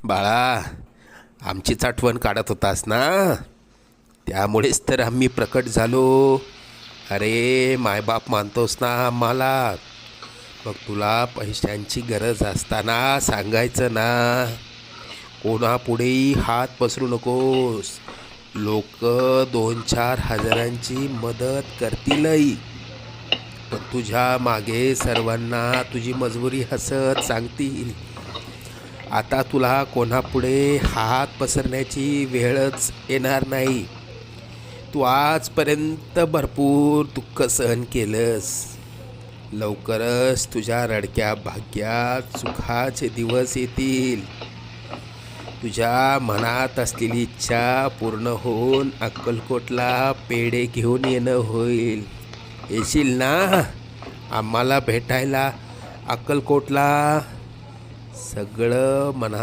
बाळा, आमचीच आठवण काढत होतास ना, त्यामुळेच तर आम्ही प्रकट झालो. अरे मायबाप मानतोस ना आम्हाला, मग तुला पैशांची गरज असताना सांगायचं ना. कोणापुढेही हात पसरू नकोस. लोक 2-4 हजारांची मदत करतीलही, पण तुझ्या मागे सर्वांना तुझी मजबुरी हसत सांगतील. आता तुला कोणापुढे हात पसरण्याची वेळच येणार नाही. तू आजपर्यंत भरपूर दुःख सहन केलंस. लवकरच तुझ्या रडक्या भाग्यात सुखाचे दिवस येतील. तुझ्या मनात असलेली इच्छा पूर्ण होऊन अक्कलकोटला पेढे घेऊन येणं होईल. येशील ना आम्हाला भेटायला अक्कलकोटला? सगळं मनात